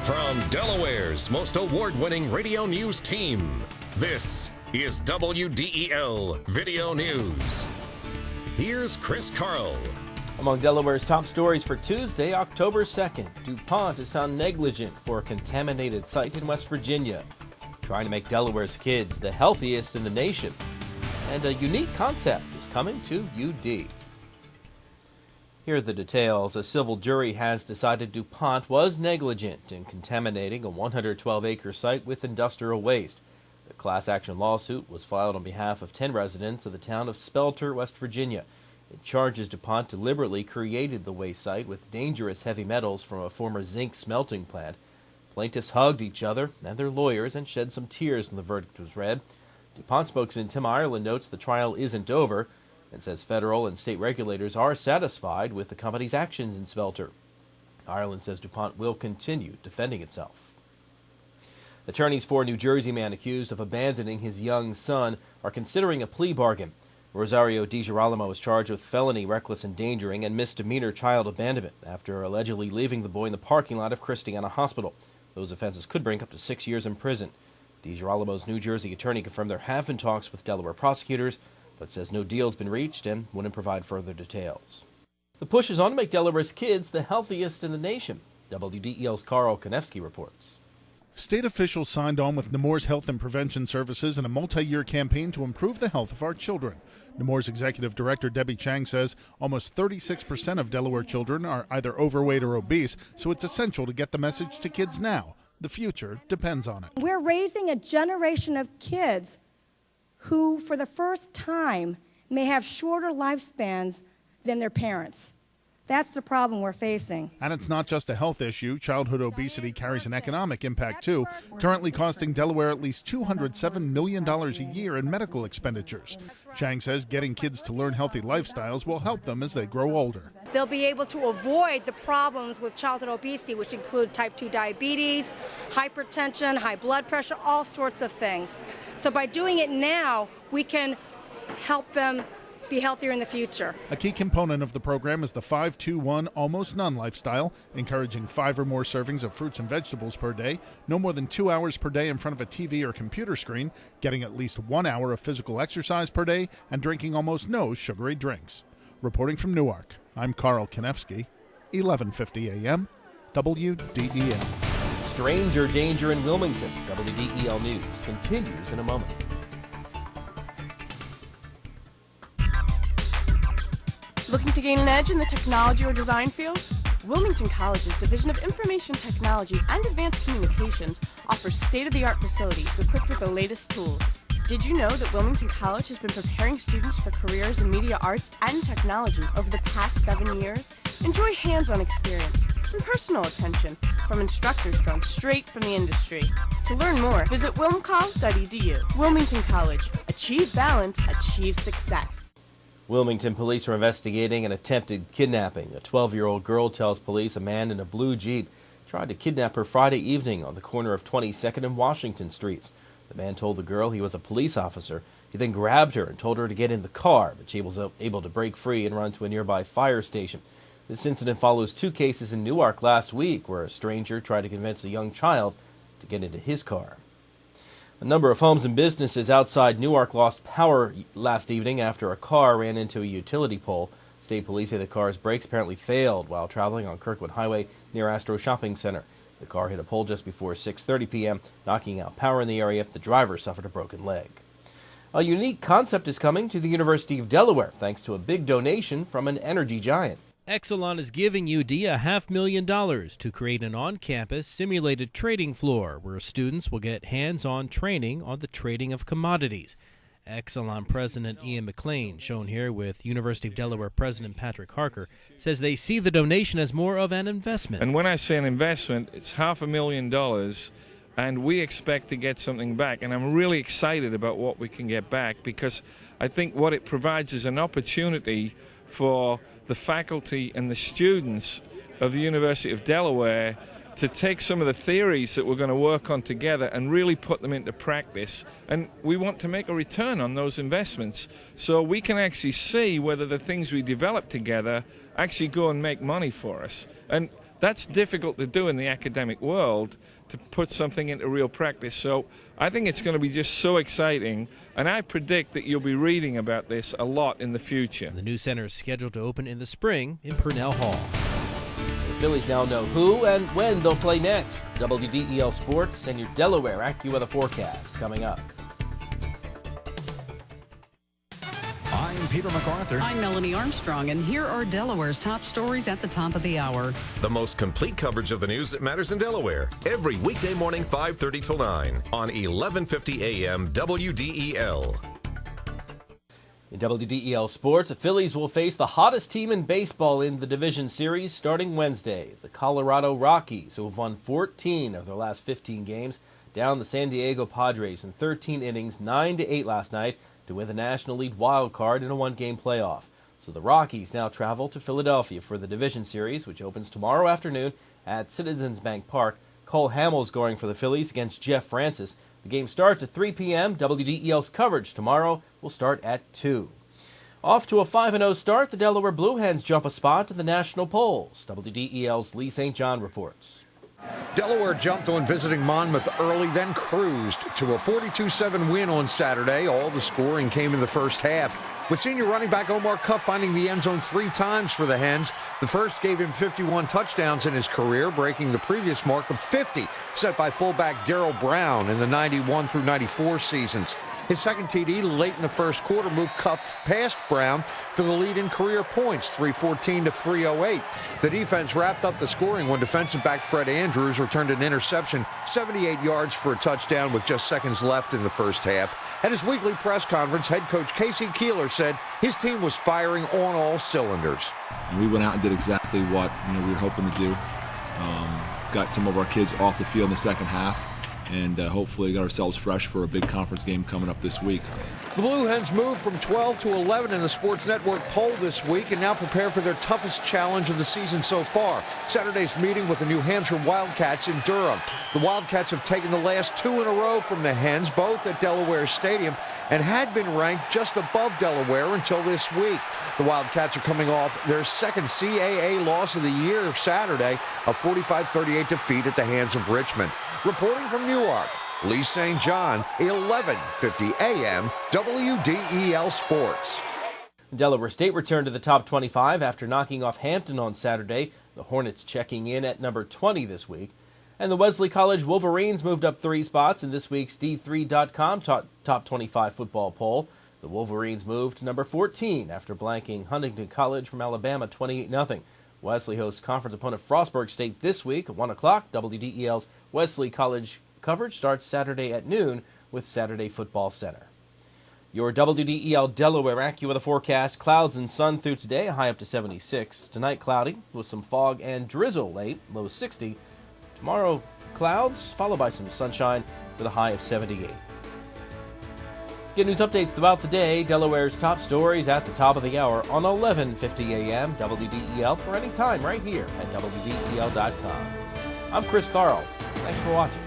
From Delaware's most award-winning radio news team, this is WDEL Video News. Here's Chris Carl. Among Delaware's top stories for Tuesday, October 2nd, DuPont is found negligent for a contaminated site in West Virginia, trying to make Delaware's kids the healthiest in the nation. And a unique concept is coming to UD. Here are the details. A civil jury has decided DuPont was negligent in contaminating a 112-acre site with industrial waste. The class action lawsuit was filed on behalf of 10 residents of the town of Spelter, West Virginia. It charges DuPont deliberately created the waste site with dangerous heavy metals from a former zinc smelting plant. Plaintiffs hugged each other and their lawyers and shed some tears when the verdict was read. DuPont spokesman Tim Ireland notes the trial isn't over and says federal and state regulators are satisfied with the company's actions in Spelter. Ireland says DuPont will continue defending itself. Attorneys for a New Jersey man accused of abandoning his young son are considering a plea bargain. Rosario DiGirolamo was charged with felony reckless endangering and misdemeanor child abandonment after allegedly leaving the boy in the parking lot of Christiana Hospital. Those offenses could bring up to 6 years in prison. DiGirolamo's New Jersey attorney confirmed there have been talks with Delaware prosecutors, but says no deal's been reached and wouldn't provide further details. The push is on to make Delaware's kids the healthiest in the nation. WDEL's Carl Konevsky reports. State officials signed on with Nemours Health and Prevention Services in a multi-year campaign to improve the health of our children. Nemours Executive Director Debbie Chang says almost 36% of Delaware children are either overweight or obese, so it's essential to get the message to kids now. The future depends on it. We're raising a generation of kids who, for the first time, may have shorter lifespans than their parents. That's the problem we're facing. And it's not just a health issue. Childhood obesity carries an economic impact, too, currently costing Delaware at least $207 million a year in medical expenditures. Chang says getting kids to learn healthy lifestyles will help them as they grow older. They'll be able to avoid the problems with childhood obesity, which include type 2 diabetes, hypertension, high blood pressure, all sorts of things. So by doing it now, we can help them be healthier in the future. A key component of the program is the 5-2-1 almost none lifestyle, encouraging 5 or more servings of fruits and vegetables per day, no more than 2 hours per day in front of a TV or computer screen, getting at least 1 hour of physical exercise per day, and drinking almost no sugary drinks. Reporting from Newark, I'm Carl Konevsky, 1150 AM, WDEL. Stranger danger in Wilmington. WDEL News continues in a moment. Looking to gain an edge in the technology or design field? Wilmington College's Division of Information Technology and Advanced Communications offers state-of-the-art facilities equipped with the latest tools. Did you know that Wilmington College has been preparing students for careers in media arts and technology over the past 7 years? Enjoy hands-on experience and personal attention from instructors drawn straight from the industry. To learn more, visit wilmcol.edu. Wilmington College. Achieve balance, achieve success. Wilmington police are investigating an attempted kidnapping. A 12-year-old girl tells police a man in a blue Jeep tried to kidnap her Friday evening on the corner of 22nd and Washington Streets. The man told the girl he was a police officer. He then grabbed her and told her to get in the car, but she was able to break free and run to a nearby fire station. This incident follows 2 cases in Newark last week where a stranger tried to convince a young child to get into his car. A number of homes and businesses outside Newark lost power last evening after a car ran into a utility pole. State police say the car's brakes apparently failed while traveling on Kirkwood Highway near Astro Shopping Center. The car hit a pole just before 6:30 p.m., knocking out power in the area. The driver suffered a broken leg. A unique concept is coming to the University of Delaware thanks to a big donation from an energy giant. Exelon is giving UD $500,000 to create an on-campus simulated trading floor where students will get hands-on training on the trading of commodities. Exelon President Ian McLean, shown here with University of Delaware President Patrick Harker, says they see the donation as more of an investment. And when I say an investment, it's $500,000, and we expect to get something back. And I'm really excited about what we can get back because I think what it provides is an opportunity for the faculty and the students of the University of Delaware to take some of the theories that we're going to work on together and really put them into practice. And we want to make a return on those investments so we can actually see whether the things we develop together actually go and make money for us. And that's difficult to do in the academic world, to put something into real practice. So I think it's going to be just so exciting, and I predict that you'll be reading about this a lot in the future. The new center is scheduled to open in the spring in Purnell Hall. The Phillies now know who and when they'll play next. WDEL Sports and your Delaware AccuWeather forecast coming up. I'm Peter MacArthur. I'm Melanie Armstrong, and here are Delaware's top stories at the top of the hour. The most complete coverage of the news that matters in Delaware. Every weekday morning, 5:30 till 9 on 1150 AM WDEL. In WDEL Sports, the Phillies will face the hottest team in baseball in the division series starting Wednesday. The Colorado Rockies, who have won 14 of their last 15 games, down the San Diego Padres in 13 innings, 9-8 last night, to win the National League wild card in a one-game playoff. So the Rockies now travel to Philadelphia for the division series, which opens tomorrow afternoon at Citizens Bank Park. Cole Hamels going for the Phillies against Jeff Francis. The game starts at 3 p.m. WDEL's coverage tomorrow will start at 2. Off to a 5-0 start, the Delaware Blue Hens jump a spot in the national polls. WDEL's Lee St. John reports. Delaware jumped on visiting Monmouth early, then cruised to a 42-7 win on Saturday. All the scoring came in the first half, with senior running back Omar Cuff finding the end zone 3 times for the Hens. The first gave him 51 touchdowns in his career, breaking the previous mark of 50 set by fullback Darrell Brown in the 91 through 94 seasons. His second TD late in the first quarter moved Cuff past Brown for the lead in career points, 314 to 308. The defense wrapped up the scoring when defensive back Fred Andrews returned an interception 78 yards for a touchdown with just seconds left in the first half. At his weekly press conference, head coach Casey Keeler said his team was firing on all cylinders. And we went out and did exactly what we were hoping to do. Got some of our kids off the field in the second half, and hopefully got ourselves fresh for a big conference game coming up this week. The Blue Hens moved from 12 to 11 in the Sports Network poll this week and now prepare for their toughest challenge of the season so far, Saturday's meeting with the New Hampshire Wildcats in Durham. The Wildcats have taken the last 2 in a row from the Hens, both at Delaware Stadium, and had been ranked just above Delaware until this week. The Wildcats are coming off their second CAA loss of the year Saturday, a 45-38 defeat at the hands of Richmond. Reporting from Newark, Lee St. John, 1150 AM, WDEL Sports. Delaware State returned to the top 25 after knocking off Hampton on Saturday. The Hornets checking in at number 20 this week. And the Wesley College Wolverines moved up 3 spots in this week's D3.com top 25 football poll. The Wolverines moved to number 14 after blanking Huntington College from Alabama 28-0. Wesley hosts conference opponent Frostburg State this week at 1 o'clock. WDEL's Wesley College coverage starts Saturday at noon with Saturday Football Center. Your WDEL Delaware AccuWeather forecast: clouds and sun through today, a high up to 76. Tonight cloudy with some fog and drizzle late, low 60. Tomorrow clouds followed by some sunshine with a high of 78. Get news updates throughout the day. Delaware's top stories at the top of the hour on 1150 AM WDEL or anytime right here at WDEL.com. I'm Chris Carl. Thanks for watching.